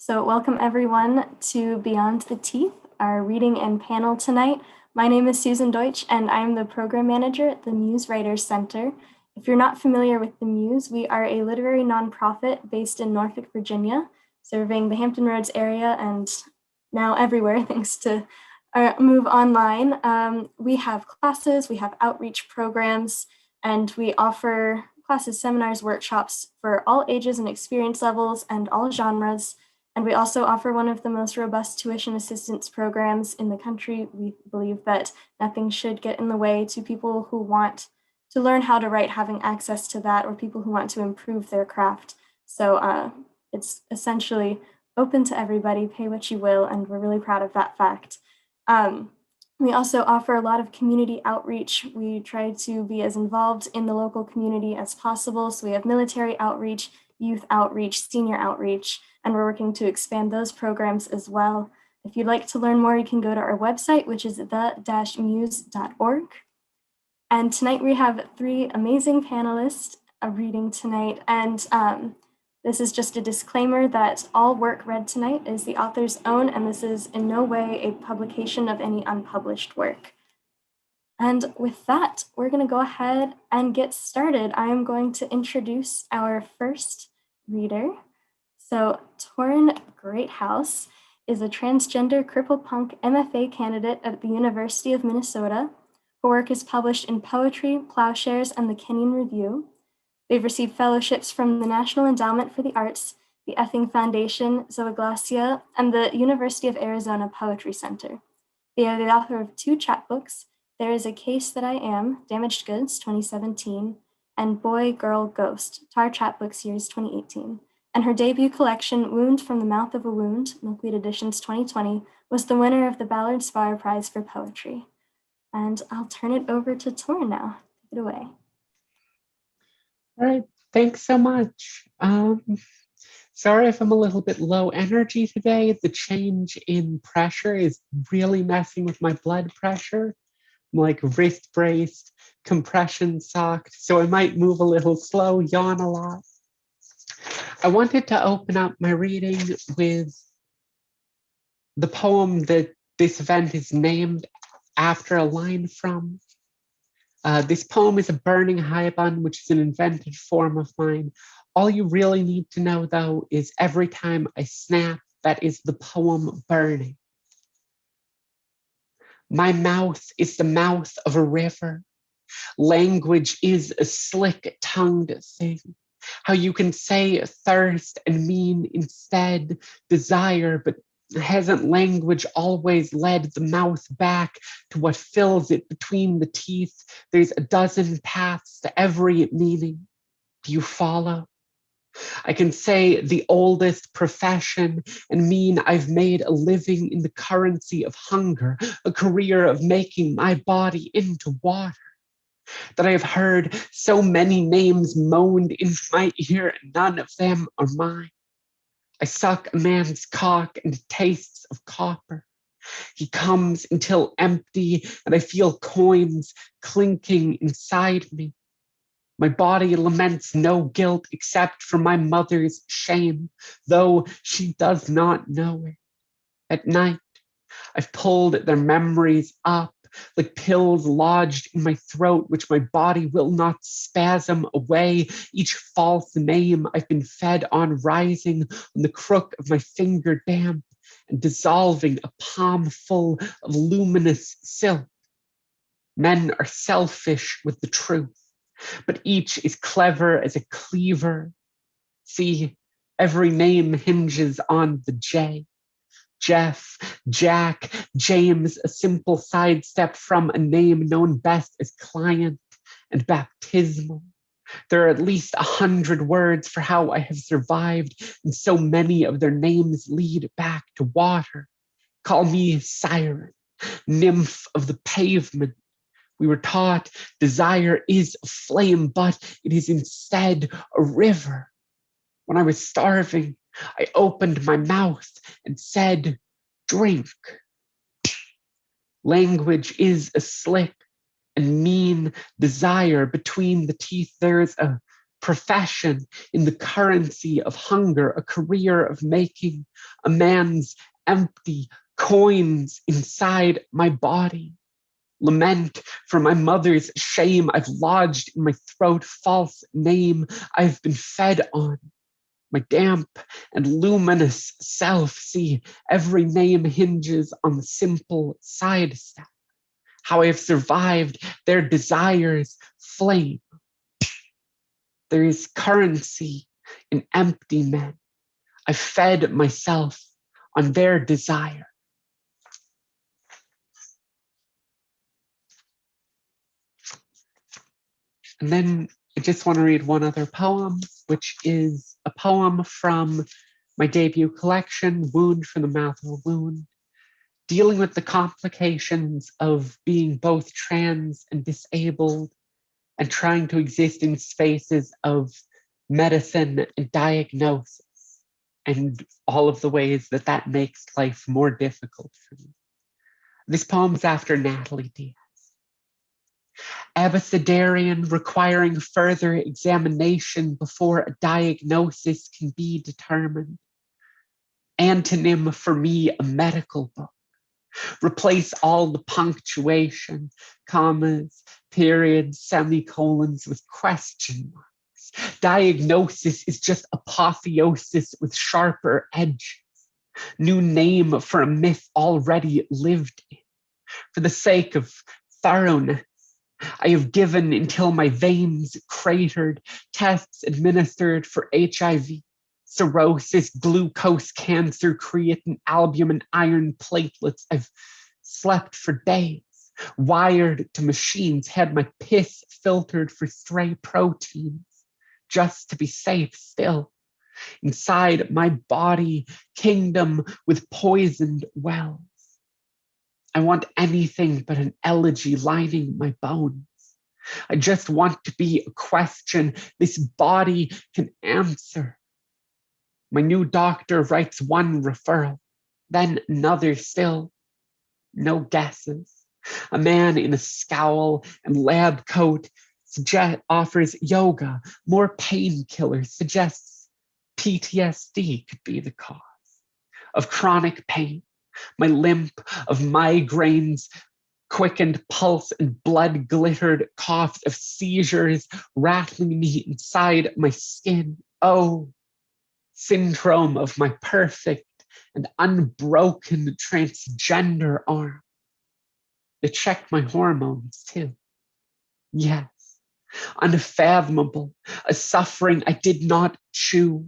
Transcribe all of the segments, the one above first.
So welcome everyone to Beyond the Teeth, our reading and panel tonight. My name is Susan Deutsch and I'm the program manager at the Muse Writers Center. If you're not familiar with the Muse, we are a literary nonprofit based in Norfolk, Virginia, serving the Hampton Roads area and now everywhere thanks to our move online. We have classes, we have outreach programs, and we offer classes, seminars, workshops for all ages and experience levels and all genres. And we also offer one of the most robust tuition assistance programs in the country. We believe that nothing should get in the way to people who want to learn how to write, having access to that, or people who want to improve their craft. So it's essentially open to everybody, pay what you will, and we're really proud of that fact. We also offer a lot of community outreach. We try to be as involved in the local community as possible. So we have military outreach, youth outreach, senior outreach, and we're working to expand those programs as well. If you'd like to learn more, you can go to our website, which is the-muse.org. And tonight we have three amazing panelists reading tonight. And this is just a disclaimer that all work read tonight is the author's own, and this is in no way a publication of any unpublished work. And with that, we're going to go ahead and get started. I am going to introduce our first reader. So Torrin Greathouse is a transgender cripple-punk MFA candidate at the University of Minnesota. Her work is published in Poetry, Ploughshares, and the Kenyon Review. They've received fellowships from the National Endowment for the Arts, the Effing Foundation, Zoeglossia, and the University of Arizona Poetry Center. They are the author of two chapbooks, There Is a Case That I Am, Damaged Goods, 2017, and Boy, Girl, Ghost, Therǝ Chapbook Series, 2018. And her debut collection, Wound from the Mouth of a Wound, Milkweed Editions, 2020, was the winner of the Ballard Spahr Prize for Poetry. And I'll turn it over to Torrin now. Take it away. All right, thanks so much. Sorry if I'm a little bit low energy today. The change in pressure is really messing with my blood pressure. I'm like wrist braced, compression socked, so I might move a little slow, yawn a lot. I wanted to open up my reading with the poem that this event is named after a line from. This poem is a burning haibun, which is an invented form of mine. All you really need to know, though, is every time I snap, that is the poem burning. My mouth is the mouth of a river. Language is a slick-tongued thing. How you can say thirst and mean instead desire, but hasn't language always led the mouth back to what fills it between the teeth? There's a dozen paths to every meaning. Do you follow? I can say the oldest profession and mean I've made a living in the currency of hunger, a career of making my body into water. That I have heard so many names moaned into my ear, and none of them are mine. I suck a man's cock and it tastes of copper. He comes until empty, and I feel coins clinking inside me. My body laments no guilt except for my mother's shame, though she does not know it. At night, I've pulled their memories up like pills lodged in my throat, which my body will not spasm away. Each false name I've been fed on rising on the crook of my finger damp and dissolving a palm full of luminous silk. Men are selfish with the truth, but each is clever as a cleaver. See, every name hinges on the J. Jeff, Jack, James, a simple sidestep from a name known best as client and baptismal. There are at least 100 words for how I have survived, and so many of their names lead back to water. Call me siren, nymph of the pavement. We were taught desire is a flame, but it is instead a river. When I was starving, I opened my mouth and said, drink. Language is a slick and mean desire between the teeth. There's a profession in the currency of hunger, a career of making a man's empty coins inside my body. Lament for my mother's shame I've lodged in my throat, false name I've been fed on. My damp and luminous self, see, every name hinges on the simple sidestep. How I have survived their desires' flame. There is currency in empty men. I fed myself on their desire. And then I just want to read one other poem, which is a poem from my debut collection, Wound from the Mouth of a Wound, dealing with the complications of being both trans and disabled and trying to exist in spaces of medicine and diagnosis and all of the ways that that makes life more difficult for me. This poem is after Natalie Diaz. Abecedarian, requiring further examination before a diagnosis can be determined. Antonym for me, a medical book. Replace all the punctuation, commas, periods, semicolons with question marks. Diagnosis is just apotheosis with sharper edges. New name for a myth already lived in. For the sake of thoroughness, I have given until my veins cratered, tests administered for HIV, cirrhosis, glucose, cancer, creatine, albumin, iron, platelets. I've slept for days, wired to machines, had my piss filtered for stray proteins, just to be safe still. Inside my body, kingdom with poisoned wells. I want anything but an elegy lining my bones. I just want to be a question this body can answer. My new doctor writes one referral, then another still. No guesses. A man in a scowl and lab coat offers yoga, more painkillers, suggests PTSD could be the cause of chronic pain. My limp of migraines, quickened pulse and blood glittered coughs of seizures rattling me inside my skin. Oh, syndrome of my perfect and unbroken transgender arm. They check my hormones too. Yes, unfathomable, a suffering I did not choose.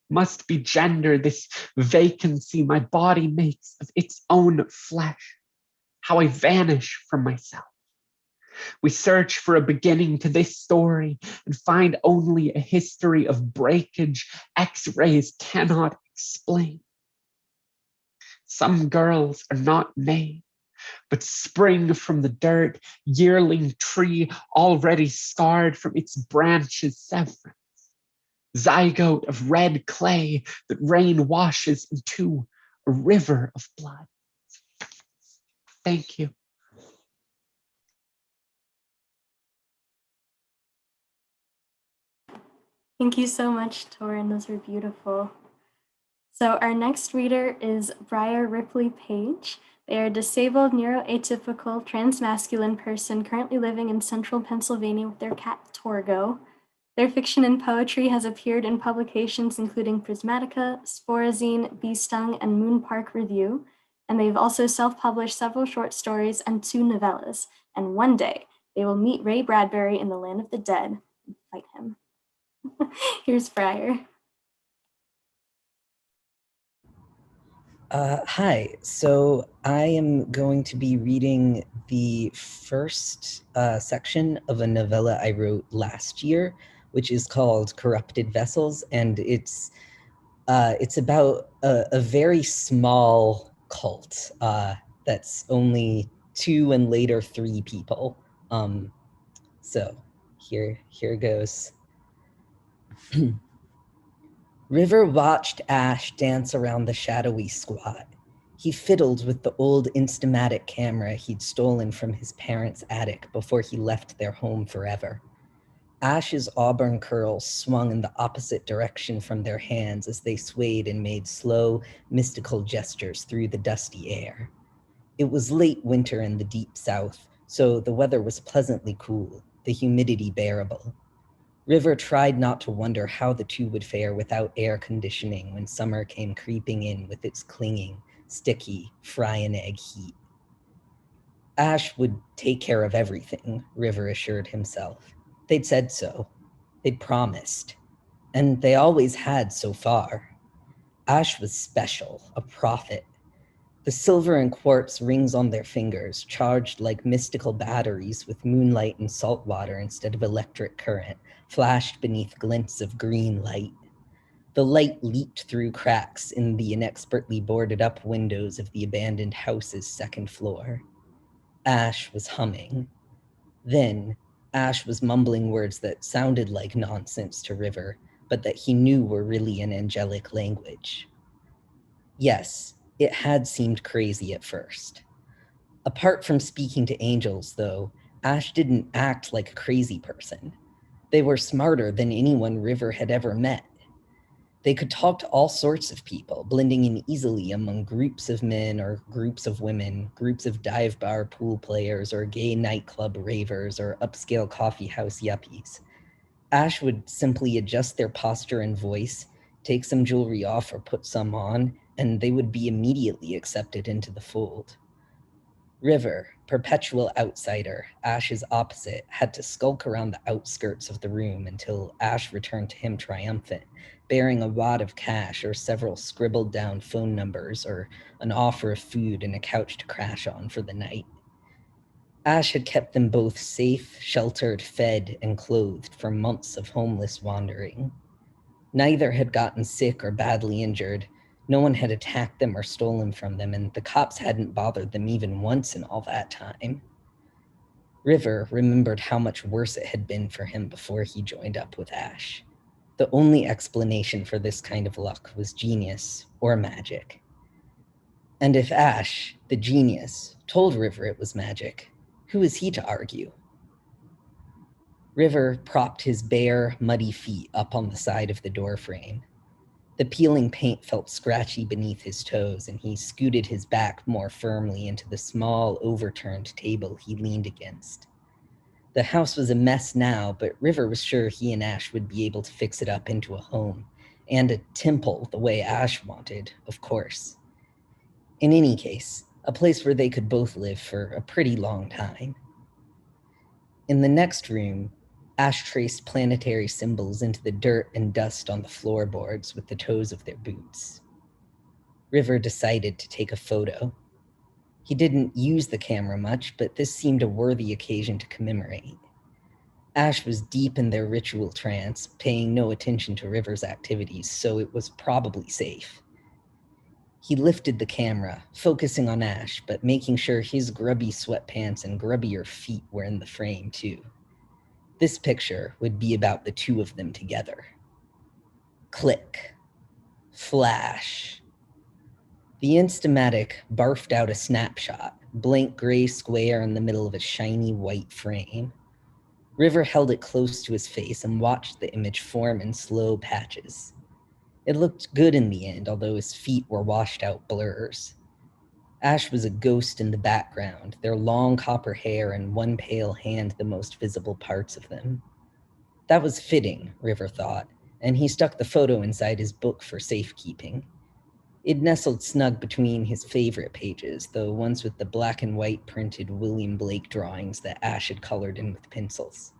Must be gender, this vacancy my body makes of its own flesh. How I vanish from myself. We search for a beginning to this story and find only a history of breakage X-rays cannot explain. Some girls are not made, but spring from the dirt, yearling tree already scarred from its branches severance. Zygote of red clay that rain washes into a river of blood. Thank you. Thank you so much, Torrin. Those were beautiful. So our next reader is Briar Ripley Page. They are a disabled, neuroatypical, transmasculine person currently living in central Pennsylvania with their cat, Torgo. Their fiction and poetry has appeared in publications including Prismatica, Sporazine, Bee Stung, and Moon Park Review, and they've also self-published several short stories and 2 novellas. And one day, they will meet Ray Bradbury in the land of the dead and fight him. Here's Briar. Hi, so I am going to be reading the first section of a novella I wrote last year, which is called Corrupted Vessels, and it's about a very small cult that's only 2 and later 3 people. So here goes. River watched Ash dance around the shadowy squat. He fiddled with the old Instamatic camera he'd stolen from his parents' attic before he left their home forever. Ash's auburn curls swung in the opposite direction from their hands as they swayed and made slow, mystical gestures through the dusty air. It was late winter in the deep south, so the weather was pleasantly cool, the humidity bearable. River tried not to wonder how the two would fare without air conditioning when summer came creeping in with its clinging, sticky, fry-and-egg heat. Ash would take care of everything, River assured himself. They'd said so. They'd promised. And they always had so far. Ash was special, a prophet. The silver and quartz rings on their fingers, charged like mystical batteries with moonlight and salt water instead of electric current, flashed beneath glints of green light. The light leaked through cracks in the inexpertly boarded up windows of the abandoned house's second floor. Ash was humming. Then, Ash was mumbling words that sounded like nonsense to River, but that he knew were really an angelic language. Yes, it had seemed crazy at first. Apart from speaking to angels, though, Ash didn't act like a crazy person. They were smarter than anyone River had ever met. They could talk to all sorts of people, blending in easily among groups of men or groups of women, groups of dive bar pool players or gay nightclub ravers or upscale coffee house yuppies. Ash would simply adjust their posture and voice, take some jewelry off or put some on, and they would be immediately accepted into the fold. River, perpetual outsider, Ash's opposite, had to skulk around the outskirts of the room until Ash returned to him triumphant, bearing a wad of cash or several scribbled down phone numbers or an offer of food and a couch to crash on for the night. Ash had kept them both safe, sheltered, fed, and clothed for months of homeless wandering. Neither had gotten sick or badly injured. No one had attacked them or stolen from them, and the cops hadn't bothered them even once in all that time. River remembered how much worse it had been for him before he joined up with Ash. The only explanation for this kind of luck was genius or magic. And if Ash, the genius, told River it was magic, who was he to argue? River propped his bare, muddy feet up on the side of the doorframe. The peeling paint felt scratchy beneath his toes, and he scooted his back more firmly into the small, overturned table he leaned against. The house was a mess now, but River was sure he and Ash would be able to fix it up into a home, and a temple the way Ash wanted, of course. In any case, a place where they could both live for a pretty long time. In the next room, Ash traced planetary symbols into the dirt and dust on the floorboards with the toes of their boots. River decided to take a photo. He didn't use the camera much, but this seemed a worthy occasion to commemorate. Ash was deep in their ritual trance, paying no attention to River's activities, so it was probably safe. He lifted the camera, focusing on Ash, but making sure his grubby sweatpants and grubbier feet were in the frame, too. This picture would be about the two of them together. Click. Flash. The Instamatic barfed out a snapshot, blank gray square in the middle of a shiny white frame. River held it close to his face and watched the image form in slow patches. It looked good in the end, although his feet were washed out blurs. Ash was a ghost in the background, their long copper hair and one pale hand the most visible parts of them. That was fitting, River thought, and he stuck the photo inside his book for safekeeping. It nestled snug between his favorite pages, the ones with the black and white printed William Blake drawings that Ash had colored in with pencils.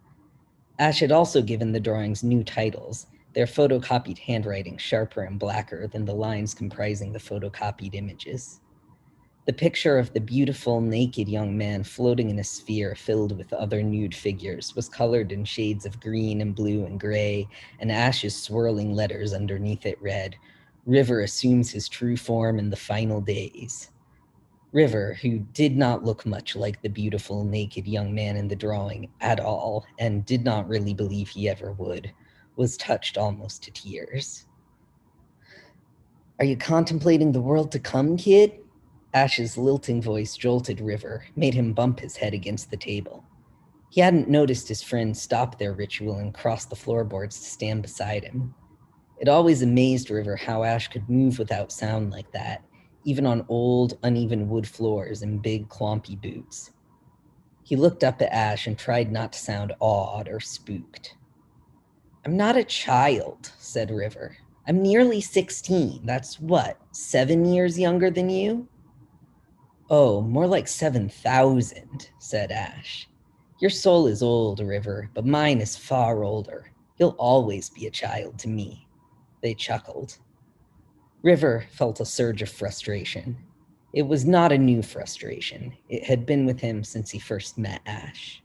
Ash had also given the drawings new titles, their photocopied handwriting sharper and blacker than the lines comprising the photocopied images. The picture of the beautiful, naked young man floating in a sphere filled with other nude figures was colored in shades of green and blue and gray, and Ash's swirling letters underneath it read, "River assumes his true form in the final days." River, who did not look much like the beautiful, naked young man in the drawing at all, and did not really believe he ever would, was touched almost to tears. "Are you contemplating the world to come, kid?" Ash's lilting voice jolted River, made him bump his head against the table. He hadn't noticed his friend stop their ritual and cross the floorboards to stand beside him. It always amazed River how Ash could move without sound like that, even on old, uneven wood floors in big, clompy boots. He looked up at Ash and tried not to sound awed or spooked. "I'm not a child," said River. "I'm nearly 16. That's what, 7 years younger than you?" "Oh, more like 7,000, said Ash. "Your soul is old, River, but mine is far older. You'll always be a child to me." They chuckled. River felt a surge of frustration. It was not a new frustration. It had been with him since he first met Ash.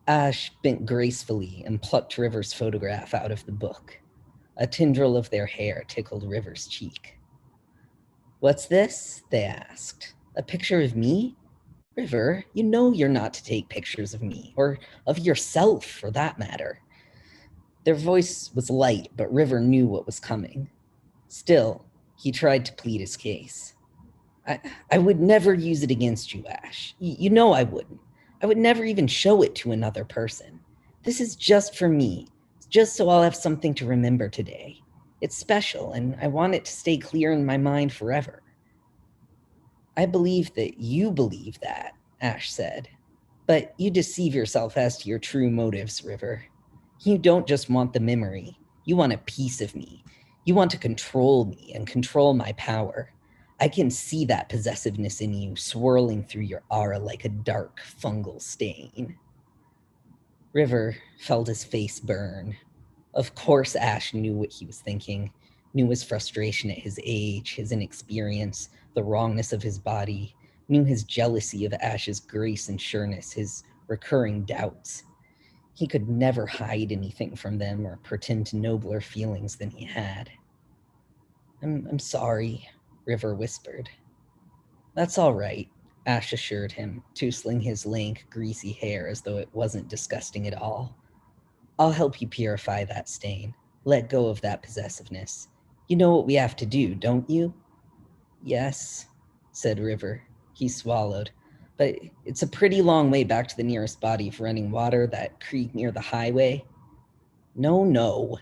Ash bent gracefully and plucked River's photograph out of the book. A tendril of their hair tickled River's cheek. "What's this?" they asked. "A picture of me? River, you know you're not to take pictures of me, or of yourself for that matter." Their voice was light, but River knew what was coming. Still, he tried to plead his case. I would never use it against you, Ash. You know I wouldn't. I would never even show it to another person. This is just for me, just so I'll have something to remember today. It's special, and I want it to stay clear in my mind forever." "I believe that you believe that," Ash said. "But you deceive yourself as to your true motives, River. You don't just want the memory. You want a piece of me. You want to control me and control my power. I can see that possessiveness in you swirling through your aura like a dark fungal stain." River felt his face burn. Of course Ash knew what he was thinking, knew his frustration at his age, his inexperience, the wrongness of his body, knew his jealousy of Ash's grace and sureness, his recurring doubts. He could never hide anything from them or pretend to nobler feelings than he had. I'm sorry," River whispered. "That's all right," Ash assured him, tousling his lank, greasy hair as though it wasn't disgusting at all. "I'll help you purify that stain. Let go of that possessiveness. You know what we have to do, don't you?" "Yes," said River. He swallowed. "But it's a pretty long way back to the nearest body of running water, that creek near the highway." No.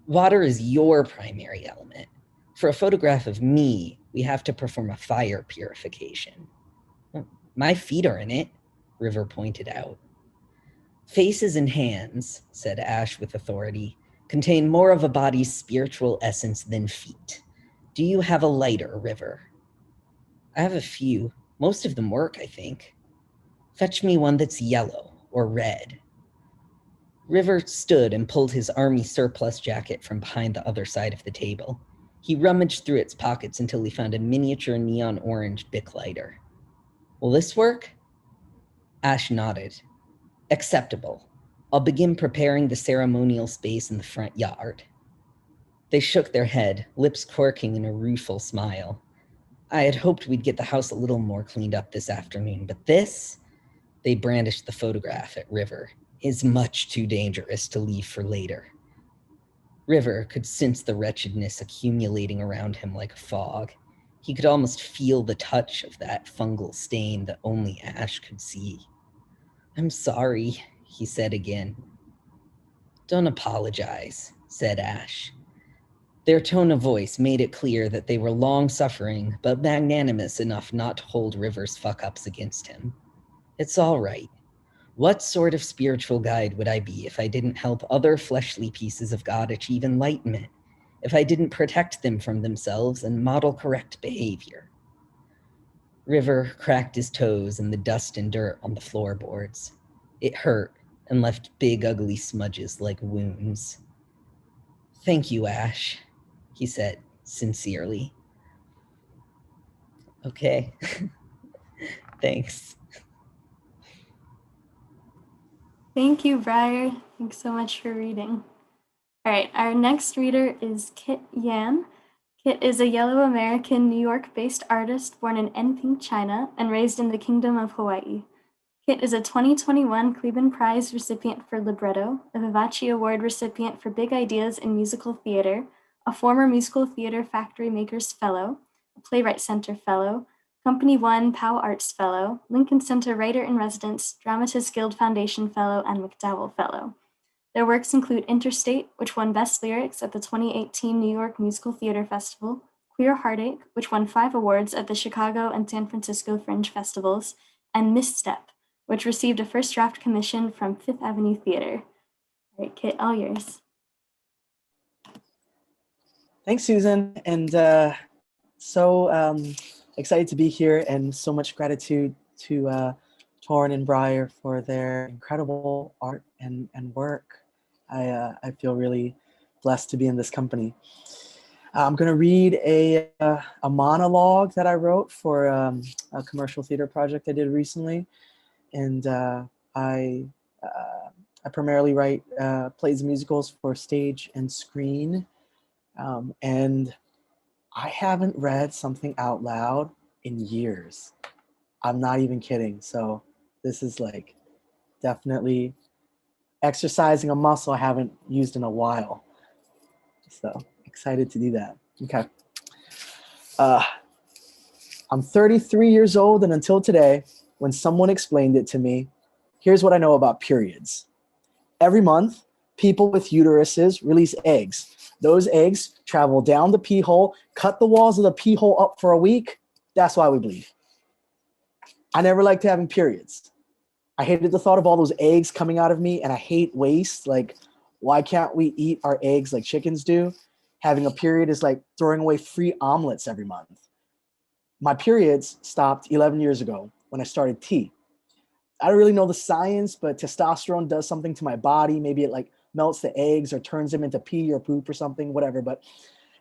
Water is your primary element. For a photograph of me, we have to perform a fire purification." "My feet are in it," River pointed out. "Faces and hands," said Ash with authority, "contain more of a body's spiritual essence than feet. Do you have a lighter, River?" "I have a few. Most of them work, I think." "Fetch me one that's yellow or red." River stood and pulled his army surplus jacket from behind the other side of the table. He rummaged through its pockets until he found a miniature neon orange Bic lighter. "Will this work?" Ash nodded. "Acceptable. I'll begin preparing the ceremonial space in the front yard." They shook their head, lips quirking in a rueful smile. "I had hoped we'd get the house a little more cleaned up this afternoon, but this," they brandished the photograph at River, "is much too dangerous to leave for later." River could sense the wretchedness accumulating around him like a fog. He could almost feel the touch of that fungal stain that only Ash could see. "I'm sorry," he said again. "Don't apologize," said Ash. Their tone of voice made it clear that they were long-suffering, but magnanimous enough not to hold River's fuck-ups against him. "It's all right. What sort of spiritual guide would I be if I didn't help other fleshly pieces of God achieve enlightenment? If I didn't protect them from themselves and model correct behavior?" River cracked his toes in the dust and dirt on the floorboards. It hurt and left big, ugly smudges like wounds. "Thank you, Ash," he said sincerely. "Okay." "Thanks." Thank you, Briar. Thanks so much for reading. All right, our next reader is Kit Yan. Kit is a yellow American, New York-based artist born in Enping, China, and raised in the Kingdom of Hawaii. Kit is a 2021 Cleveland Prize recipient for libretto, a Vivace Award recipient for Big Ideas in Musical Theater, a former Musical Theater Factory Makers Fellow, a Playwright Center Fellow, Company 1 POW Arts Fellow, Lincoln Center Writer-in-Residence, Dramatists Guild Foundation Fellow, and McDowell Fellow. Their works include Interstate, which won Best Lyrics at the 2018 New York Musical Theater Festival, Queer Heartache, which won 5 awards at the Chicago and San Francisco Fringe Festivals, and Misstep, which received a first draft commission from Fifth Avenue Theater. All right, Kit, all yours. Thanks, Susan. And so excited to be here, and so much gratitude to Torrin and Briar for their incredible art and work. I feel really blessed to be in this company. I'm going to read a monologue that I wrote for a commercial theater project I did recently. And I primarily write plays and musicals for stage and screen. And I haven't read something out loud in years. I'm not even kidding. So this is like definitely exercising a muscle I haven't used in a while. So excited to do that. Okay. I'm 33 years old, and until today, when someone explained it to me, here's what I know about periods. Every month, people with uteruses release eggs. Those eggs travel down the pee hole, cut the walls of the pee hole up for a week. That's why we bleed. I never liked having periods. I hated the thought of all those eggs coming out of me, and I hate waste. Like, why can't we eat our eggs like chickens do? Having a period is like throwing away free omelets every month. My periods stopped 11 years ago when I started tea. I don't really know the science, but testosterone does something to my body. Maybe it like melts the eggs or turns them into pee or poop or something, whatever. But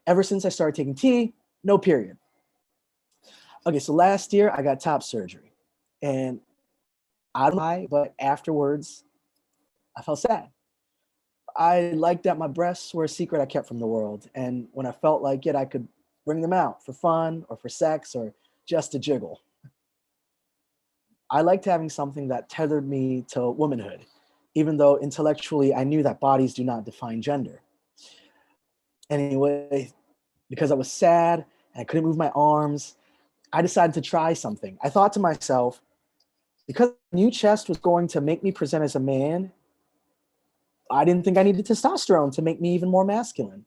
ever since I started taking tea, no period. Okay, so last year I got top surgery, and I don't know why, but afterwards I felt sad. I liked that my breasts were a secret I kept from the world. And when I felt like it, I could bring them out for fun or for sex or just to jiggle. I liked having something that tethered me to womanhood, even though intellectually I knew that bodies do not define gender. Anyway, because I was sad and I couldn't move my arms, I decided to try something. I thought to myself, because a new chest was going to make me present as a man, I didn't think I needed testosterone to make me even more masculine.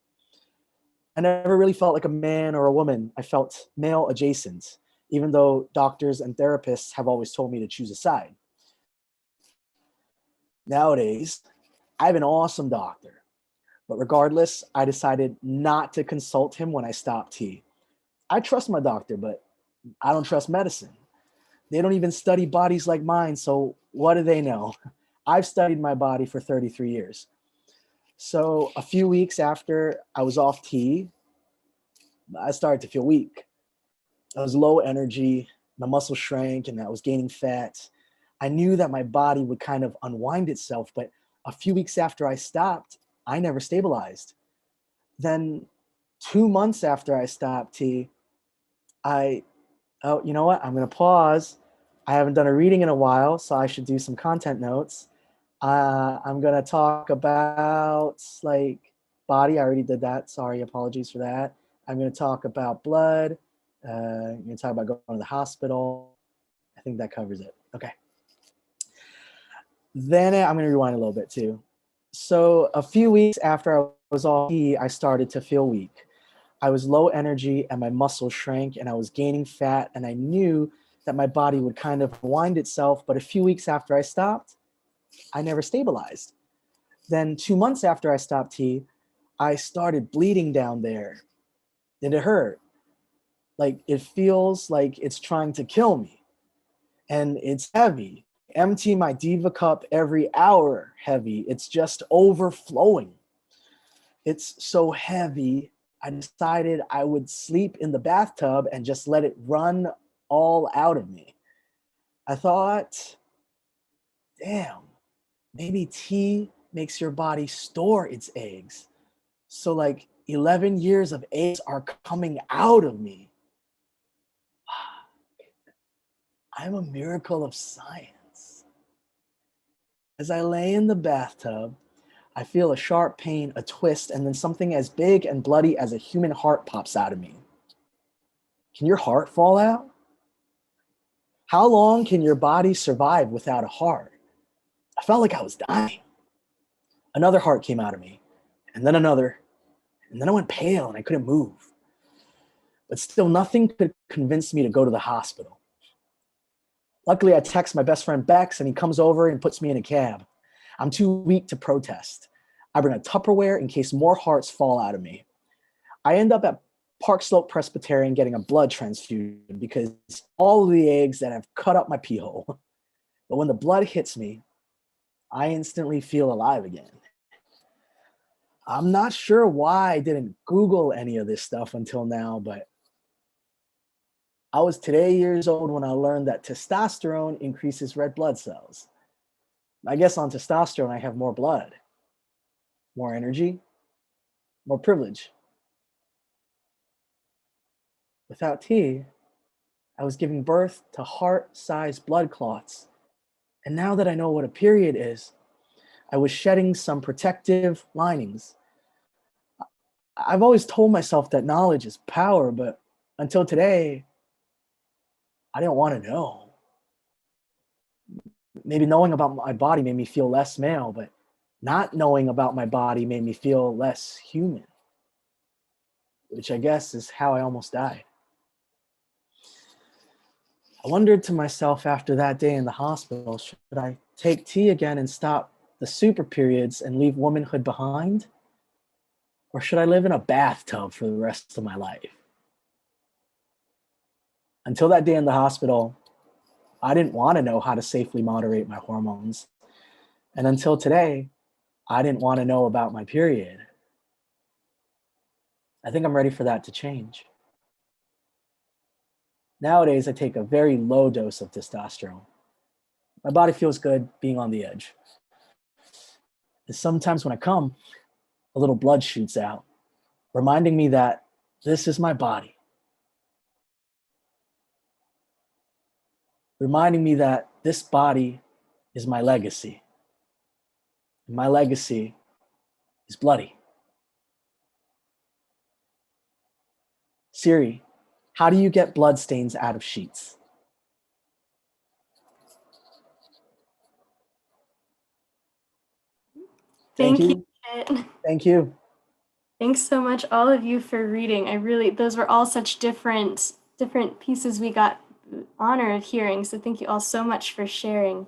I never really felt like a man or a woman. I felt male adjacent, even though doctors and therapists have always told me to choose a side. Nowadays, I have an awesome doctor, but regardless, I decided not to consult him when I stopped tea. I trust my doctor, but I don't trust medicine. They don't even study bodies like mine, so what do they know? I've studied my body for 33 years. So a few weeks after I was off tea, I started to feel weak. I was low energy, my muscles shrank, and I was gaining fat. I knew that my body would kind of unwind itself, but a few weeks after I stopped, I never stabilized. Then 2 months after I stopped tea, you know what? I'm going to pause. I haven't done a reading in a while, so I should do some content notes. I'm going to talk about like body. I already did that. Sorry, apologies for that. I'm going to talk about blood. I'm going to talk about going to the hospital. I think that covers it. Okay. Then I'm going to rewind a little bit too. So a few weeks after I was off tea, I started to feel weak. I was low energy and my muscles shrank and I was gaining fat, and I knew that my body would kind of wind itself. But a few weeks after I stopped, I never stabilized. Then 2 months after I stopped tea, I started bleeding down there, and it hurt. Like it feels like it's trying to kill me, and it's heavy. Empty my diva cup every hour heavy. It's just overflowing. It's so heavy. I decided I would sleep in the bathtub and just let it run all out of me. I thought, damn, maybe tea makes your body store its eggs. So like 11 years of eggs are coming out of me. I'm a miracle of science. As I lay in the bathtub, I feel a sharp pain, a twist, and then something as big and bloody as a human heart pops out of me. Can your heart fall out? How long can your body survive without a heart? I felt like I was dying. Another heart came out of me, and then another, and then I went pale and I couldn't move. But still, nothing could convince me to go to the hospital. Luckily, I text my best friend Bex, and he comes over and puts me in a cab. I'm too weak to protest. I bring a Tupperware in case more hearts fall out of me. I end up at Park Slope Presbyterian getting a blood transfusion because all of the eggs that have cut up my pee hole. But when the blood hits me, I instantly feel alive again. I'm not sure why I didn't Google any of this stuff until now, but I was today years old when I learned that testosterone increases red blood cells. I guess on testosterone, I have more blood, more energy, more privilege. Without T, I was giving birth to heart-sized blood clots. And now that I know what a period is, I was shedding some protective linings. I've always told myself that knowledge is power, but until today, I didn't want to know. Maybe knowing about my body made me feel less male, but not knowing about my body made me feel less human, which I guess is how I almost died. I wondered to myself after that day in the hospital, should I take T again and stop the super periods and leave womanhood behind? Or should I live in a bathtub for the rest of my life? Until that day in the hospital, I didn't want to know how to safely moderate my hormones. And until today, I didn't want to know about my period. I think I'm ready for that to change. Nowadays, I take a very low dose of testosterone. My body feels good being on the edge. And sometimes when I come, a little blood shoots out, reminding me that this is my body. Reminding me that this body is my legacy. And my legacy is bloody. Siri, how do you get bloodstains out of sheets? Thank you, Kit. Thank you. Thanks so much, all of you, for reading. Those were all such different pieces we got the honor of hearing. So thank you all so much for sharing.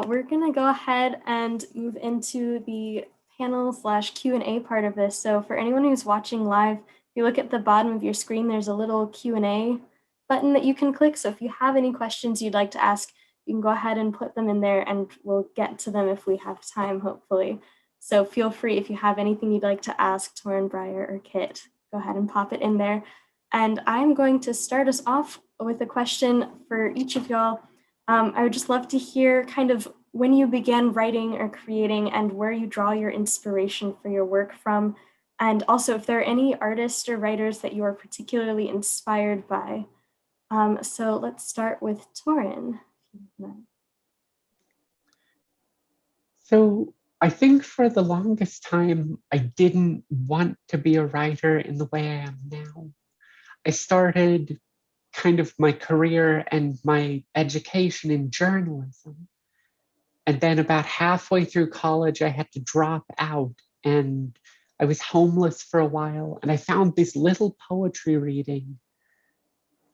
We're gonna go ahead and move into the panel/Q&A part of this. So for anyone who's watching live, if you look at the bottom of your screen, there's a little Q&A button that you can click. So if you have any questions you'd like to ask, you can go ahead and put them in there and we'll get to them if we have time, hopefully. So feel free, if you have anything you'd like to ask Torrin, Briar, or Kit, go ahead and pop it in there. And I'm going to start us off with a question for each of y'all. I would just love to hear kind of when you began writing or creating and where you draw your inspiration for your work from. And also if there are any artists or writers that you are particularly inspired by. So let's start with Torrin. So I think for the longest time, I didn't want to be a writer in the way I am now. I started kind of my career and my education in journalism. And then about halfway through college, I had to drop out and I was homeless for a while. And I found this little poetry reading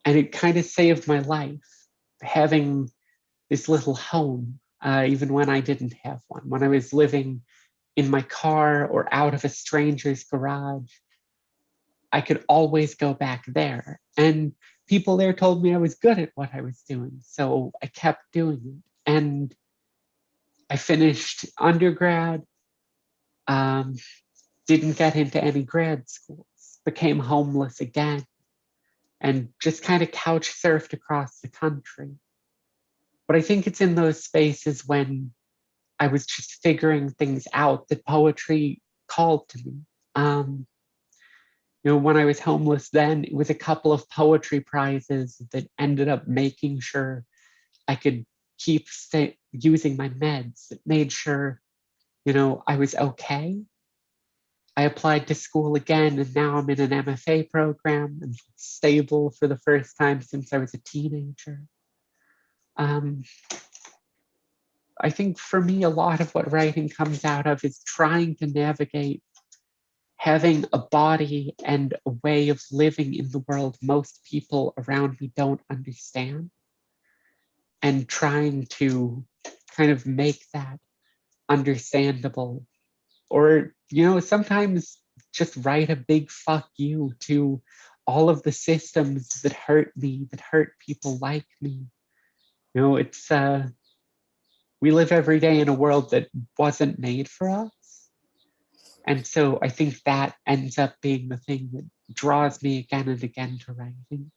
and it kind of saved my life, having this little home. Even when I didn't have one, when I was living in my car or out of a stranger's garage, I could always go back there. And people there told me I was good at what I was doing. So I kept doing it. And I finished undergrad, didn't get into any grad schools, became homeless again, and just kind of couch surfed across the country. But I think it's in those spaces when I was just figuring things out that poetry called to me. When I was homeless then, it was a couple of poetry prizes that ended up making sure I could keep using my meds, that made sure, I was okay. I applied to school again, and now I'm in an MFA program and stable for the first time since I was a teenager. Um, I think for me, a lot of what writing comes out of is trying to navigate having a body and a way of living in the world most people around me don't understand, and trying to kind of make that understandable. Or, sometimes just write a big fuck you to all of the systems that hurt me, that hurt people like me. It's we live every day in a world that wasn't made for us. And so I think that ends up being the thing that draws me again and again to writing.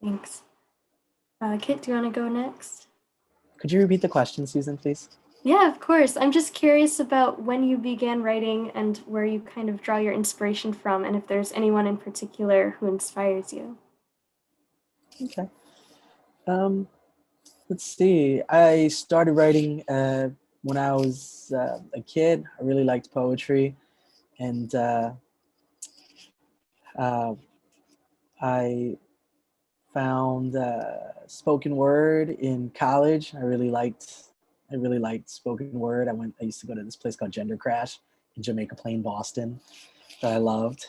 Thanks. Kit, do you want to go next? Could you repeat the question, Susan, please? Yeah, of course. I'm just curious about when you began writing and where you kind of draw your inspiration from, and if there's anyone in particular who inspires you. Okay. Let's see. I started writing when I was a kid. I really liked poetry, and I found spoken word in college. I really liked spoken word. I used to go to this place called Gender Crash in Jamaica Plain, Boston, that I loved,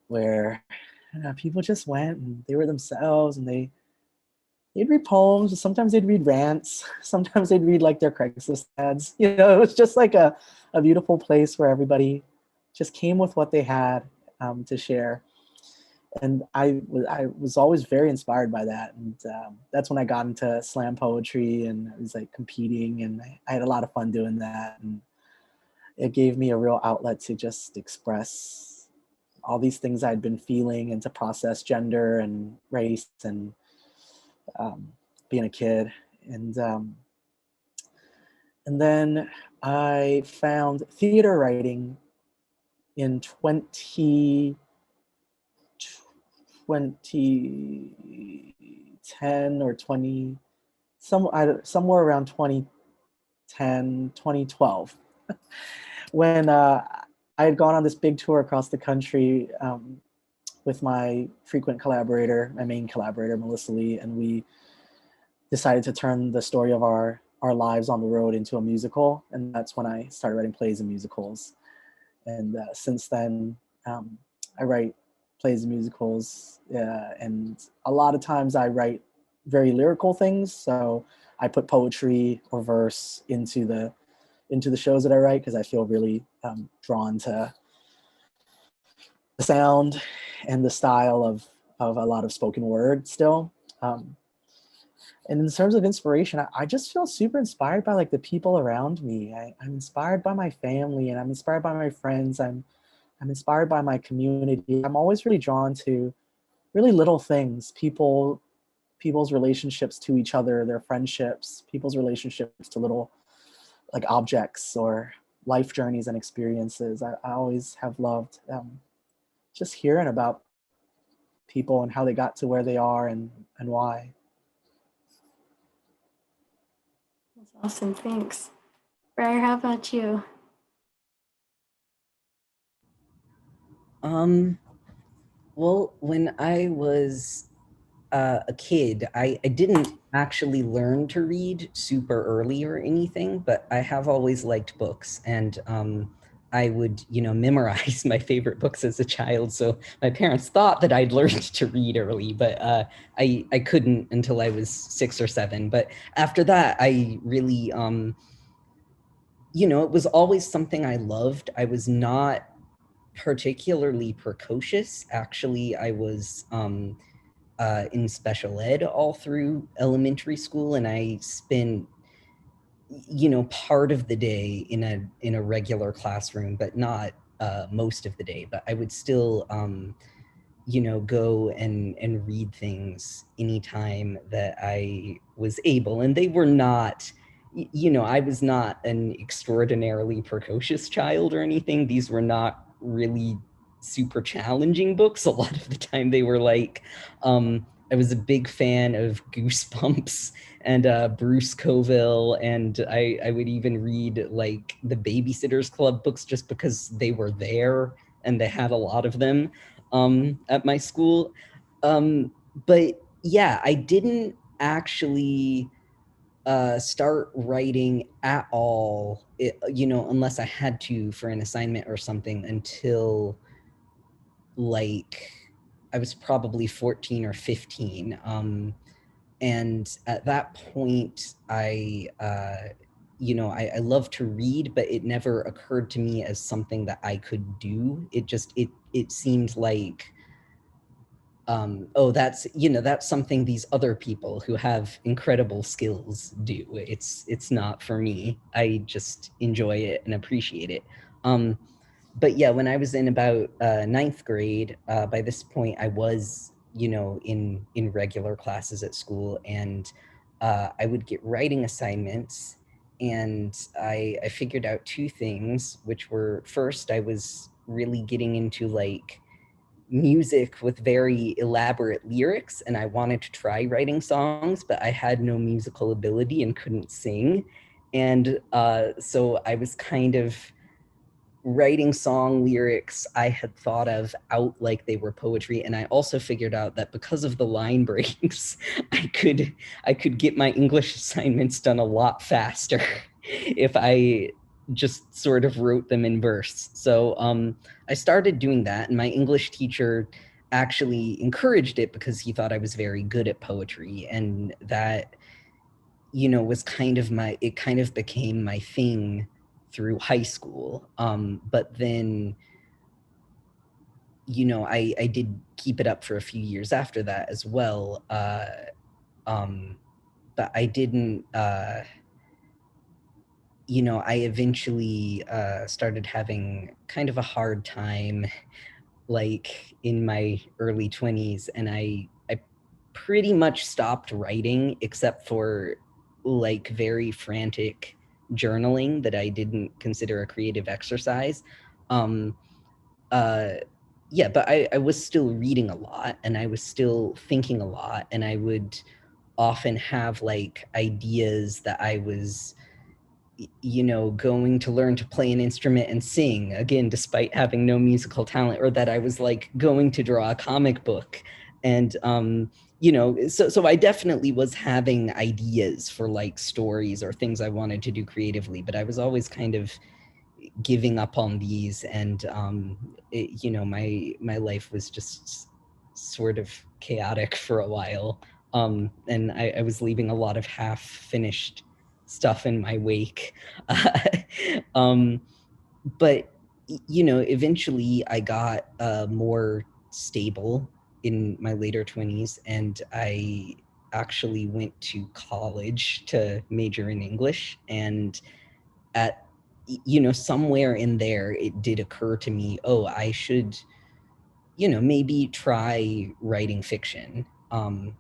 where people just went and they were themselves, and they'd read poems. Sometimes they'd read rants. Sometimes they'd read like their Craigslist ads. It was just like a beautiful place where everybody just came with what they had to share. And I was always very inspired by that. And that's when I got into slam poetry, and I was like competing, and I had a lot of fun doing that. And it gave me a real outlet to just express all these things I'd been feeling, and to process gender and race and being a kid. And then I found theater writing in 2010 or 20, somewhere around 2010, 2012, when I had gone on this big tour across the country with my frequent collaborator, my main collaborator, Melissa Lee, and we decided to turn the story of our lives on the road into a musical. And that's when I started writing plays and musicals. And since then, I write plays and musicals, and a lot of times I write very lyrical things. So I put poetry or verse into the shows that I write, because I feel really drawn to the sound and the style of a lot of spoken word still. And in terms of inspiration, I just feel super inspired by like the people around me. I'm inspired by my family, and I'm inspired by my friends. I'm inspired by my community. I'm always really drawn to really little things, people's relationships to each other, their friendships, people's relationships to little like objects or life journeys and experiences. I always have loved just hearing about people and how they got to where they are and why. That's awesome. Thanks. Briar, how about you? Well, when I was a kid, I didn't actually learn to read super early or anything, but I have always liked books, and I would, memorize my favorite books as a child. So my parents thought that I'd learned to read early, but I couldn't until I was 6 or 7. But after that, I really, it was always something I loved. I was not particularly precocious. Actually, I was in special ed all through elementary school, and I spent part of the day in a regular classroom, but not most of the day. But I would still go and read things anytime that I was able. And they were not, I was not an extraordinarily precocious child or anything. These were not really super challenging books. A lot of the time they were like, I was a big fan of Goosebumps and Bruce Coville, and I would even read like the Babysitter's Club books just because they were there and they had a lot of them at my school. But yeah, I didn't actually start writing at all, unless I had to for an assignment or something, until like I was probably 14 or 15. And at that point, I love to read, but it never occurred to me as something that I could do. It seemed like, that's something these other people who have incredible skills do. It's not for me. I just enjoy it and appreciate it. But yeah, when I was in about ninth grade, by this point I was, in regular classes at school, and I would get writing assignments, and I figured out two things, which were, first, I was really getting into like music with very elaborate lyrics, and I wanted to try writing songs, but I had no musical ability and couldn't sing. And so I was kind of writing song lyrics I had thought of out like they were poetry. And I also figured out that because of the line breaks, I could get my English assignments done a lot faster if I just sort of wrote them in verse. So I started doing that, and my English teacher actually encouraged it because he thought I was very good at poetry, and that, was it kind of became my thing through high school. But then, I did keep it up for a few years after that as well. But I didn't, I eventually started having kind of a hard time, like in my early 20s, and I pretty much stopped writing except for like very frantic journaling that I didn't consider a creative exercise. Yeah, but I was still reading a lot, and I was still thinking a lot, and I would often have like ideas that I was, going to learn to play an instrument and sing, again, despite having no musical talent, or that I was like going to draw a comic book. And, so I definitely was having ideas for like stories or things I wanted to do creatively, but I was always kind of giving up on these. And, my life was just sort of chaotic for a while. And I was leaving a lot of half-finished stuff in my wake. But, eventually I got more stable in my later 20s, and I actually went to college to major in English. And at, somewhere in there, it did occur to me, oh, I should, maybe try writing fiction. I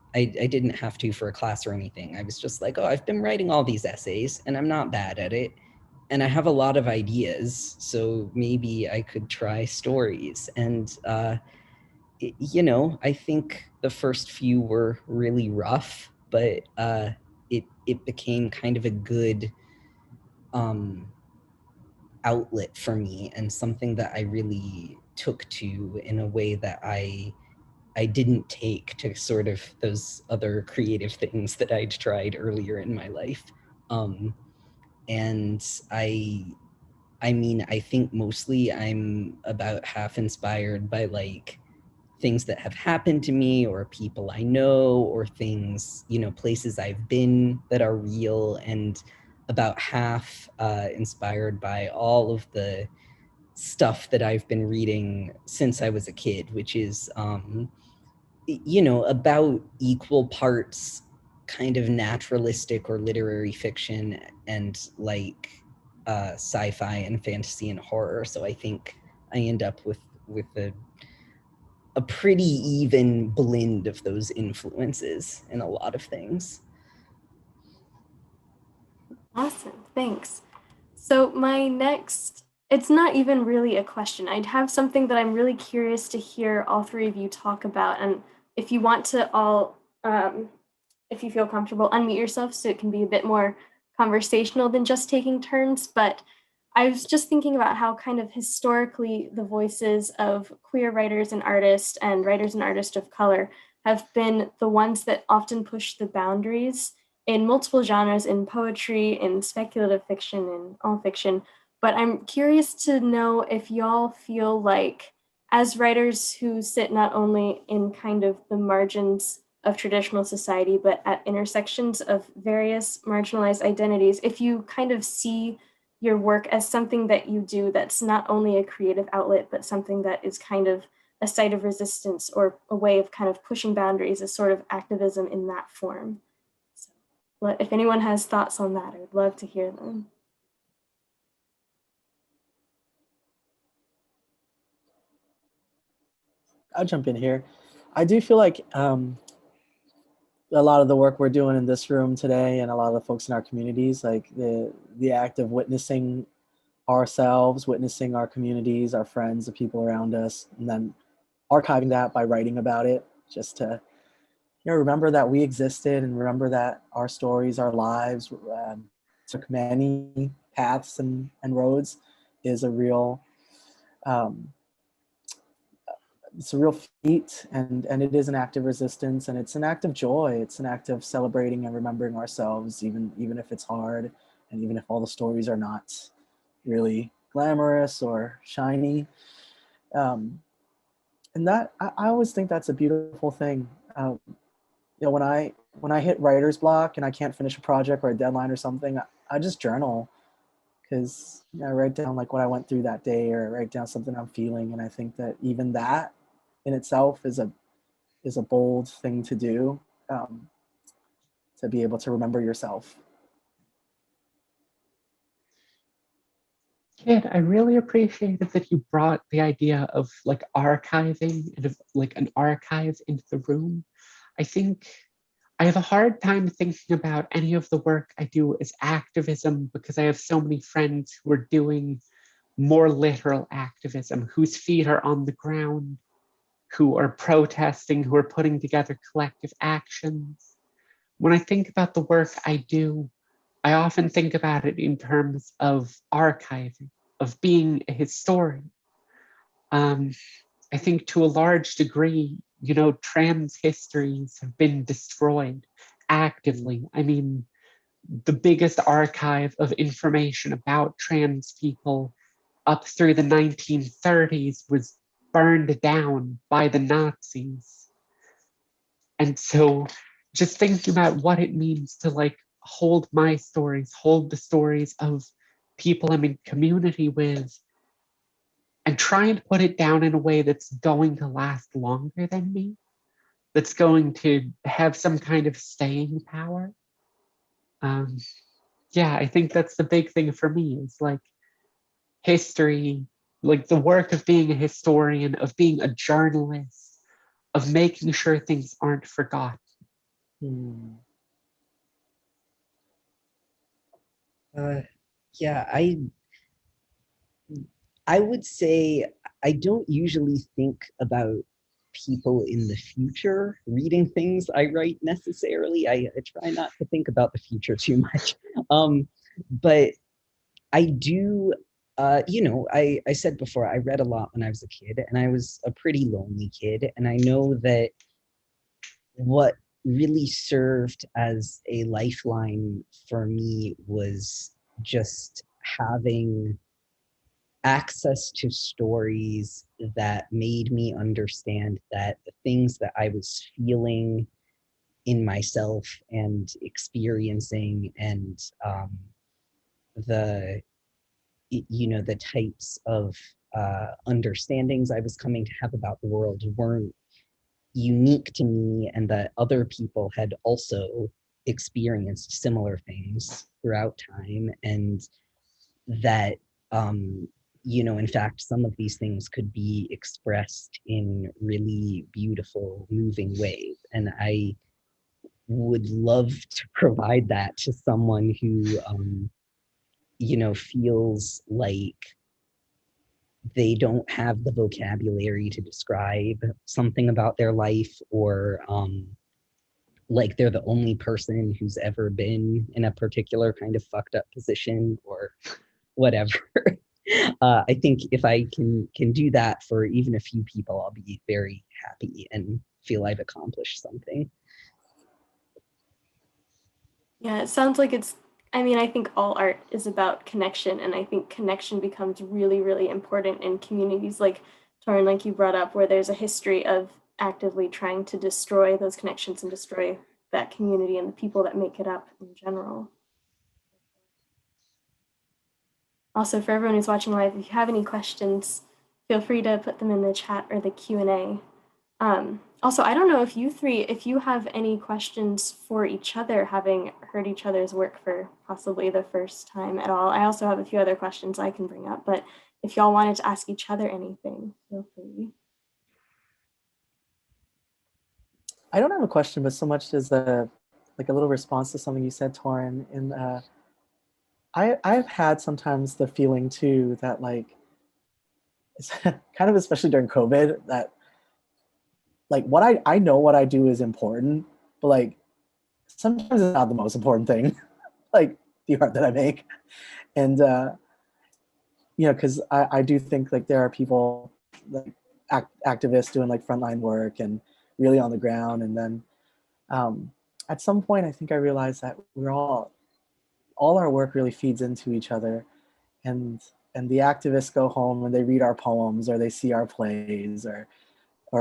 didn't have to for a class or anything. I was just like, oh, I've been writing all these essays and I'm not bad at it, and I have a lot of ideas, so maybe I could try stories. And I think the first few were really rough, but it became kind of a good outlet for me, and something that I really took to in a way that I didn't take to sort of those other creative things that I'd tried earlier in my life. And I mean, I think mostly I'm about half inspired by like things that have happened to me, or people I know, or things, places I've been that are real, and about half inspired by all of the stuff that I've been reading since I was a kid, which is, about equal parts kind of naturalistic or literary fiction, and like sci-fi and fantasy and horror. So I think I end up with a pretty even blend of those influences in a lot of things. Awesome, thanks. So my next, it's not even really a question. I'd have something that I'm really curious to hear all three of you talk about. And if you want to all, if you feel comfortable, unmute yourself so it can be a bit more conversational than just taking turns. But I was just thinking about how kind of historically the voices of queer writers and artists of color have been the ones that often push the boundaries in multiple genres, in poetry, in speculative fiction, in all fiction. But I'm curious to know if y'all feel like, as writers who sit not only in kind of the margins of traditional society, but at intersections of various marginalized identities, if you kind of see your work as something that you do that's not only a creative outlet, but something that is kind of a site of resistance or a way of kind of pushing boundaries, a sort of activism in that form. So, if anyone has thoughts on that, I would love to hear them. I'll jump in here. I do feel like a lot of the work we're doing in this room today and a lot of the folks in our communities, like the act of witnessing ourselves, witnessing our communities, our friends, the people around us, and then archiving that by writing about it, just to remember that we existed and remember that our stories, our lives took many paths and roads, is a real it's a real feat, and it is an act of resistance, and it's an act of joy. It's an act of celebrating and remembering ourselves, even if it's hard, and even if all the stories are not really glamorous or shiny. And that I always think that's a beautiful thing. When I hit writer's block and I can't finish a project or a deadline or something, I just journal, because I write down like what I went through that day, or write down something I'm feeling, and I think that even that in itself is a bold thing to do, to be able to remember yourself. Kid, I really appreciated that you brought the idea of like archiving and of like an archive into the room. I think I have a hard time thinking about any of the work I do as activism, because I have so many friends who are doing more literal activism, whose feet are on the ground, who are protesting, who are putting together collective actions. When I think about the work I do, I often think about it in terms of archiving, of being a historian. I think to a large degree, trans histories have been destroyed actively. I mean, the biggest archive of information about trans people up through the 1930s was burned down by the Nazis. And so just thinking about what it means to like hold my stories, hold the stories of people I'm in community with, and try and put it down in a way that's going to last longer than me, that's going to have some kind of staying power. Yeah, I think that's the big thing for me, is like history, like the work of being a historian, of being a journalist, of making sure things aren't forgotten. Yeah, I would say I don't usually think about people in the future reading things I write necessarily. I try not to think about the future too much. But I do, I said before, I read a lot when I was a kid, and I was a pretty lonely kid. And I know that what really served as a lifeline for me was just having access to stories that made me understand that the things that I was feeling in myself and experiencing, and the the types of understandings I was coming to have about the world weren't unique to me, and that other people had also experienced similar things throughout time, and that in fact, some of these things could be expressed in really beautiful, moving ways. And I would love to provide that to someone who, feels like they don't have the vocabulary to describe something about their life, or like they're the only person who's ever been in a particular kind of fucked up position or whatever. I think if I can do that for even a few people, I'll be very happy. And feel I've accomplished something. Yeah, it sounds like I mean, I think all art is about connection, and I think connection becomes really, really important in communities like Torrin, like you brought up, where there's a history of actively trying to destroy those connections and destroy that community and the people that make it up in general. Also, for everyone who's watching live, if you have any questions, feel free to put them in the chat or the Q&A. Also, I don't know if if you have any questions for each other, having heard each other's work for possibly the first time at all. I also have a few other questions I can bring up, but if y'all wanted to ask each other anything, feel free. I don't have a question, but so much as like a little response to something you said, Torrin. And I've had sometimes the feeling too that like, it's kind of especially during COVID, that like what I know what I do is important, but like sometimes it's not the most important thing, like the art that I make. And you know, because I do think like there are people like activists doing like frontline work and really on the ground. And then at some point, I think I realized that we're all our work really feeds into each other. And the activists go home and they read our poems, or they see our plays, or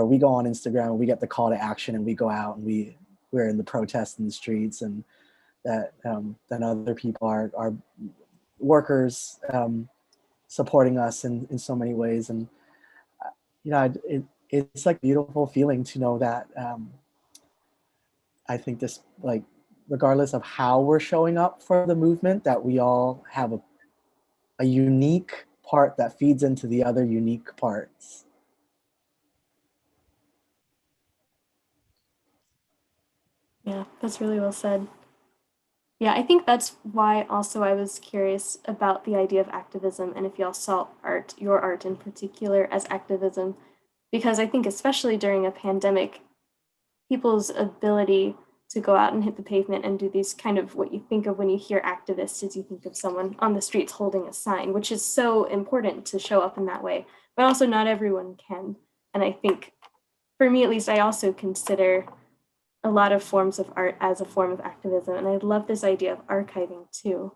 we go on Instagram and we get the call to action and we go out and we're in the protests in the streets. And that then other people are workers supporting us in so many ways. And you know, it's like a beautiful feeling to know that I think this, like, regardless of how we're showing up for the movement, that we all have a unique part that feeds into the other unique parts. Yeah, that's really well said. Yeah, I think that's why also I was curious about the idea of activism, and if y'all saw art, your art in particular, as activism, because I think especially during a pandemic, people's ability to go out and hit the pavement and do these kind of, what you think of when you hear activists is you think of someone on the streets holding a sign, which is so important to show up in that way, but also not everyone can. And I think, for me at least, I also consider a lot of forms of art as a form of activism. And I love this idea of archiving too,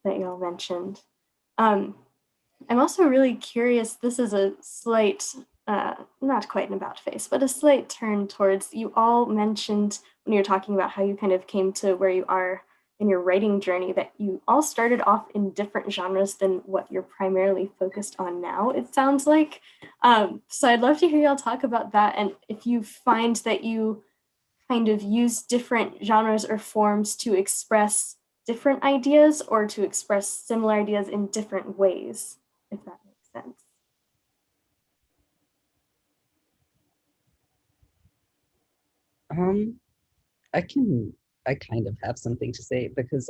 that y'all mentioned. I'm also really curious, this is a slight, not quite an about face, but a slight turn towards, you all mentioned when you were talking about how you kind of came to where you are in your writing journey, that you all started off in different genres than what you're primarily focused on now, it sounds like. So I'd love to hear y'all talk about that, and if you find that you kind of use different genres or forms to express different ideas, or to express similar ideas in different ways, if that makes sense. I kind of have something to say, because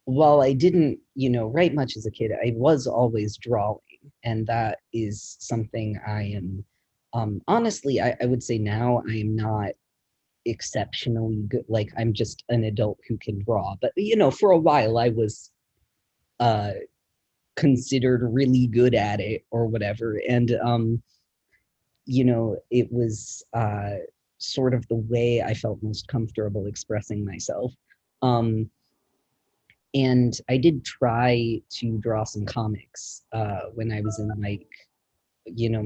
while I didn't, write much as a kid, I was always drawing, and that is something I am, honestly, I would say now I am not exceptionally good. Like, I'm just an adult who can draw, but for a while I was considered really good at it or whatever. And it was sort of the way I felt most comfortable expressing myself. And I did try to draw some comics when I was in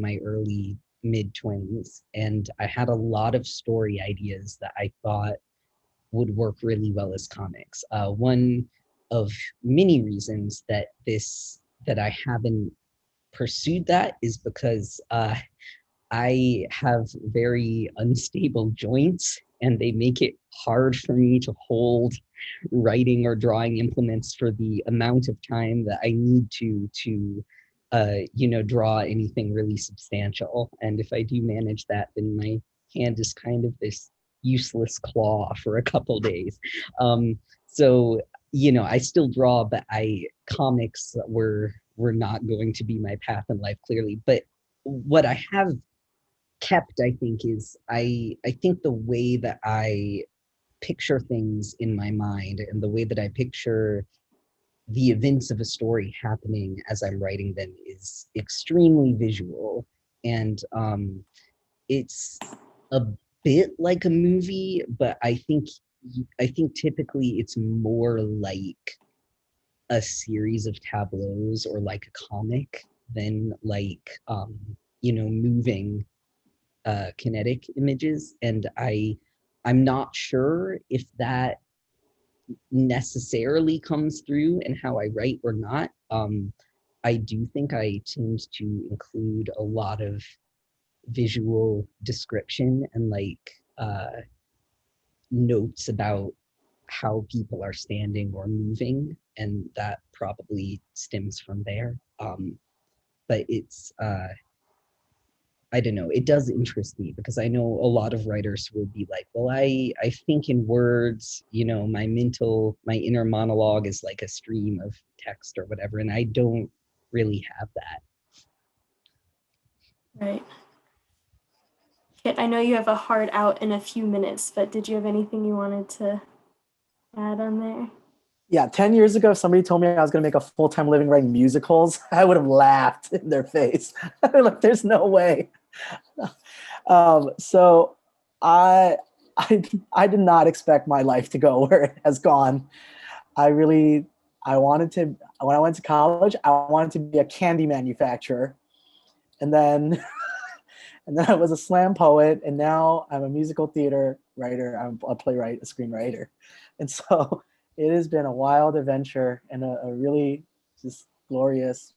my early mid-20s, and I had a lot of story ideas that I thought would work really well as comics. One of many reasons that I haven't pursued that is because I have very unstable joints, and they make it hard for me to hold writing or drawing implements for the amount of time that I need to draw anything really substantial. And if I do manage that, then my hand is kind of this useless claw for a couple days. So I still draw, but comics were not going to be my path in life, clearly. But what I have kept, I think, is I think the way that I picture things in my mind, and the way that I picture the events of a story happening as I'm writing them, is extremely visual. And it's a bit like a movie, but I think typically it's more like a series of tableaus or like a comic than like moving kinetic images. And I'm not sure if that necessarily comes through in how I write or not. I do think I tend to include a lot of visual description and like notes about how people are standing or moving, and that probably stems from there. But it's I don't know, it does interest me because I know a lot of writers will be like, well, I think in words, my inner monologue is like a stream of text or whatever, and I don't really have that. Right. Kit, I know you have a hard out in a few minutes, but did you have anything you wanted to add on there? Yeah, 10 years ago, if somebody told me I was going to make a full-time living writing musicals, I would have laughed in their face. Like, there's no way. So I did not expect my life to go where it has gone. When I went to college, I wanted to be a candy manufacturer. And then I was a slam poet, and now I'm a musical theater writer. I'm a playwright, a screenwriter. And so it has been a wild adventure and a really just glorious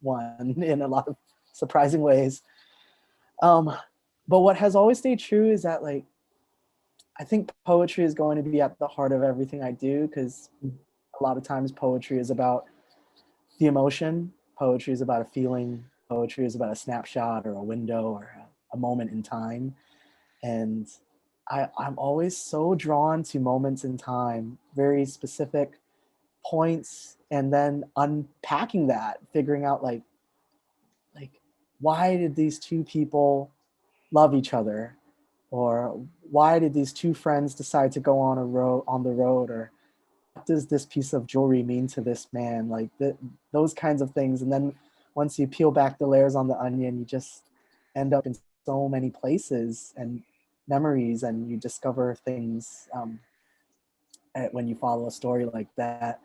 one in a lot of surprising ways. But what has always stayed true is that, like, I think poetry is going to be at the heart of everything I do, because a lot of times poetry is about the emotion. Poetry is about a feeling. Poetry is about a snapshot or a window or a moment in time. And I'm always so drawn to moments in time, very specific points, and then unpacking that, figuring out like why did these two people love each other, or why did these two friends decide to go on the road, or what does this piece of jewelry mean to this man, like those kinds of things. And then once you peel back the layers on the onion, you just end up in so many places and memories, and you discover things when you follow a story like that,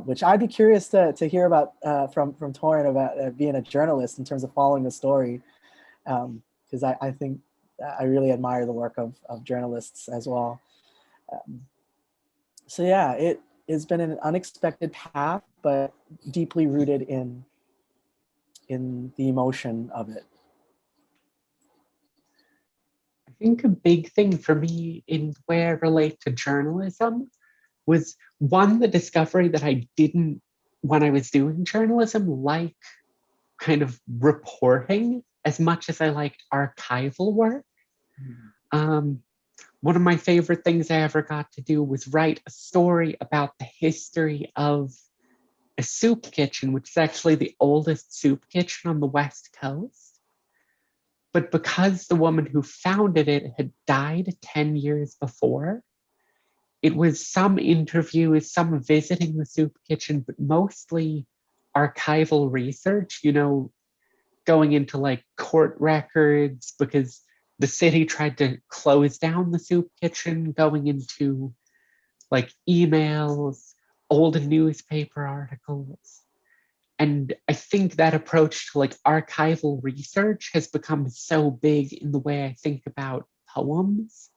which I'd be curious to hear about from Torrin about being a journalist in terms of following a story, because I think I really admire the work of journalists as well. So yeah, it has been an unexpected path, but deeply rooted in the emotion of it. I think a big thing for me in the way I relate to journalism was, one, the discovery that I didn't, when I was doing journalism, like kind of reporting as much as I liked archival work. One of my favorite things I ever got to do was write a story about the history of a soup kitchen, which is actually the oldest soup kitchen on the West Coast. But because the woman who founded it had died 10 years before, it was some interviews, some visiting the soup kitchen, but mostly archival research, going into like court records because the city tried to close down the soup kitchen, going into like emails, old newspaper articles. And I think that approach to like archival research has become so big in the way I think about poems.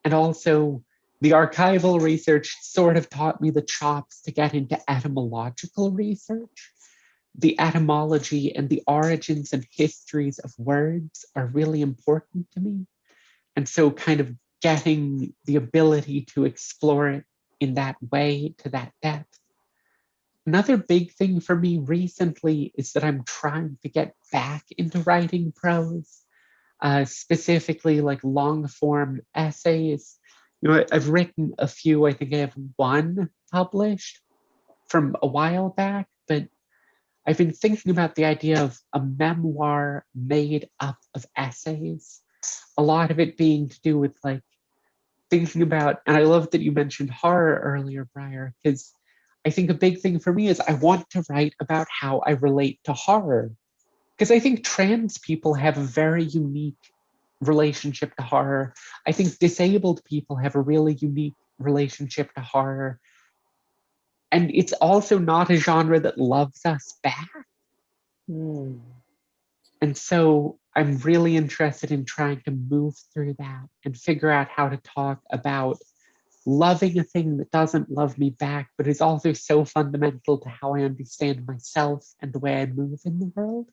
And also the archival research sort of taught me the chops to get into etymological research. The etymology and the origins and histories of words are really important to me. And so kind of getting the ability to explore it in that way, to that depth. Another big thing for me recently is that I'm trying to get back into writing prose, specifically like long form essays. I've written a few. I think I have one published from a while back, but I've been thinking about the idea of a memoir made up of essays, a lot of it being to do with like thinking about, and I love that you mentioned horror earlier, Briar, because I think a big thing for me is I want to write about how I relate to horror. Because I think trans people have a very unique relationship to horror. I think disabled people have a really unique relationship to horror. And it's also not a genre that loves us back. Hmm. And so I'm really interested in trying to move through that and figure out how to talk about loving a thing that doesn't love me back, but is also so fundamental to how I understand myself and the way I move in the world.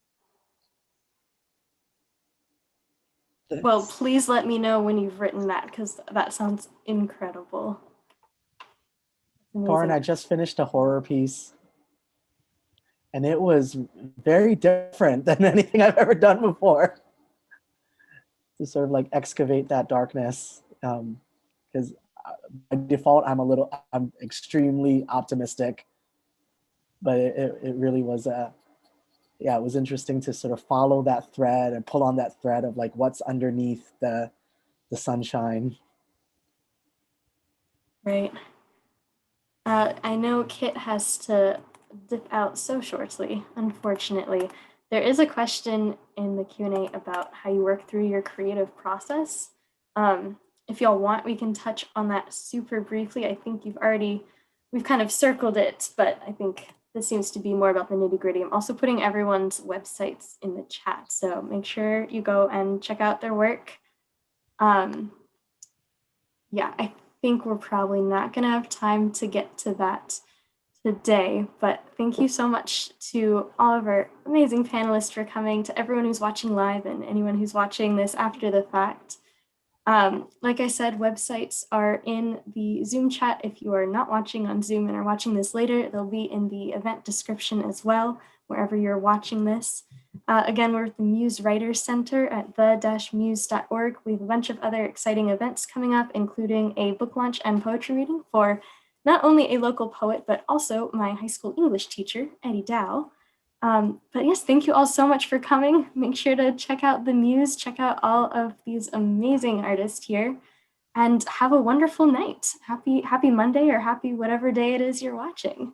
Well, please let me know when you've written that, because that sounds incredible. Torrin, I just finished a horror piece, and it was very different than anything I've ever done before. To sort of like excavate that darkness, because by default I'm extremely optimistic, but it really was it was interesting to sort of follow that thread and pull on that thread of like what's underneath the sunshine. Right. I know Kit has to dip out so shortly, unfortunately. There is a question in the Q&A about how you work through your creative process. If y'all want, we can touch on that super briefly. I think we've kind of circled it, but I think this seems to be more about the nitty-gritty. I'm also putting everyone's websites in the chat, so make sure you go and check out their work. Yeah, I think we're probably not going to have time to get to that today, but thank you so much to all of our amazing panelists for coming, to everyone who's watching live and anyone who's watching this after the fact. Like I said, websites are in the Zoom chat. If you are not watching on Zoom and are watching this later, they'll be in the event description as well, wherever you're watching this. Again, we're at the Muse Writers Center at the-muse.org. We have a bunch of other exciting events coming up, including a book launch and poetry reading for not only a local poet, but also my high school English teacher, Eddie Dow. But yes, thank you all so much for coming. Make sure to check out the Muse, check out all of these amazing artists here, and have a wonderful night. Happy Monday, or happy whatever day it is you're watching.